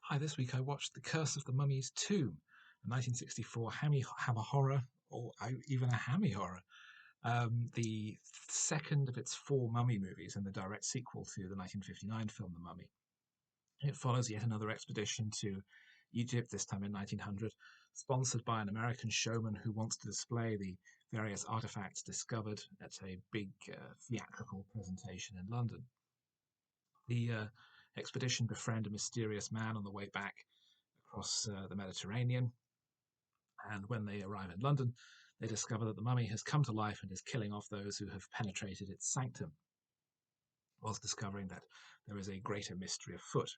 Hi, this week I watched The Curse of the Mummy's Tomb, a 1964 hammer horror, or even a hammy horror. The second of its four mummy movies and the direct sequel to the 1959 film The Mummy. It follows yet another expedition to Egypt, this time in 1900, sponsored by an American showman who wants to display the various artifacts discovered at a big theatrical presentation in London. The expedition befriend a mysterious man on the way back across the Mediterranean, and when they arrive in London, they discover that the mummy has come to life and is killing off those who have penetrated its sanctum, whilst discovering that there is a greater mystery afoot.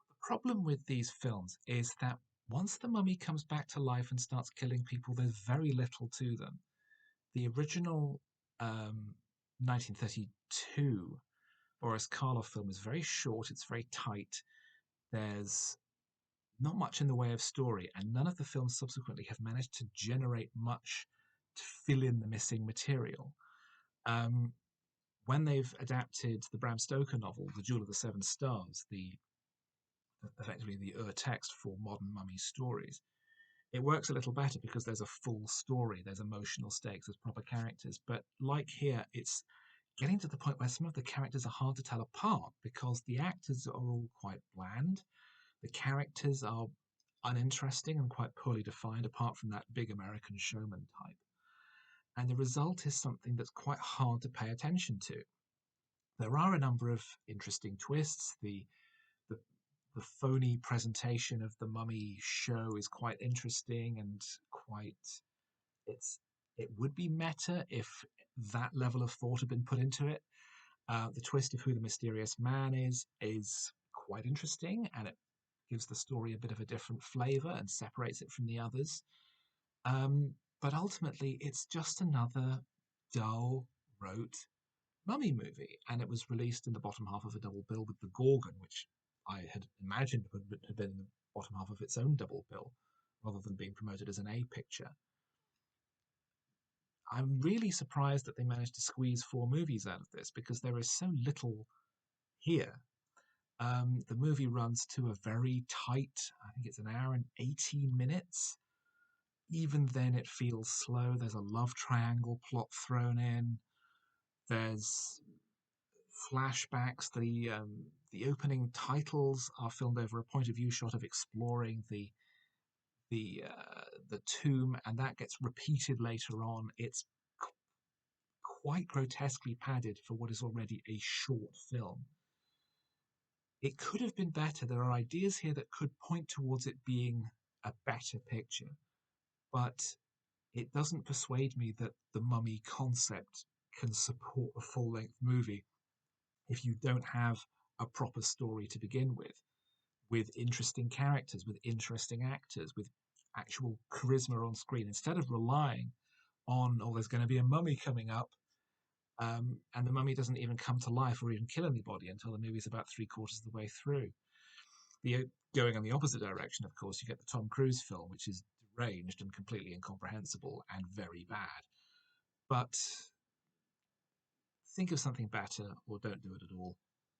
The problem with these films is that once the mummy comes back to life and starts killing people, there's very little to them. The original 1932 Boris Karloff film is very short, it's very tight. There's not much in the way of story, and none of the films subsequently have managed to generate much to fill in the missing material. Um, when they've adapted the Bram Stoker novel, The Jewel of the Seven Stars, the effectively the text for modern mummy stories, it works a little better because there's a full story, there's emotional stakes, there's proper characters. But like here, it's getting to the point where some of the characters are hard to tell apart because the actors are all quite bland. The characters are uninteresting and quite poorly defined, apart from that big American showman type. And the result is something that's quite hard to pay attention to. There are a number of interesting twists. The, the phony presentation of the mummy show is quite interesting and quite it's it would be meta if that level of thought had been put into it. The twist of who the mysterious man is quite interesting, and it gives the story a bit of a different flavour and separates it from the others. But ultimately, it's just another dull, rote mummy movie, and it was released in the bottom half of a double bill with The Gorgon, which I had imagined would have been in the bottom half of its own double bill, rather than being promoted as an A picture. I'm really surprised that they managed to squeeze four movies out of this because there is so little here. The movie runs to a very tight, I think it's an hour and 18 minutes. Even then, it feels slow. There's a love triangle plot thrown in. There's flashbacks. The opening titles are filmed over a point of view shot of exploring the tomb, and that gets repeated later on. It's quite grotesquely padded for what is already a short film. It could have been better. There are ideas here that could point towards it being a better picture, but it doesn't persuade me that the mummy concept can support a full length movie if you don't have a proper story to begin with interesting characters, with interesting actors, with actual charisma on screen, instead of relying on, oh, there's going to be a mummy coming up. And the mummy doesn't even come to life or even kill anybody until the movie's about three-quarters of the way through. Going in the opposite direction, of course, you get the Tom Cruise film, which is deranged and completely incomprehensible and very bad. But think of something better or don't do it at all.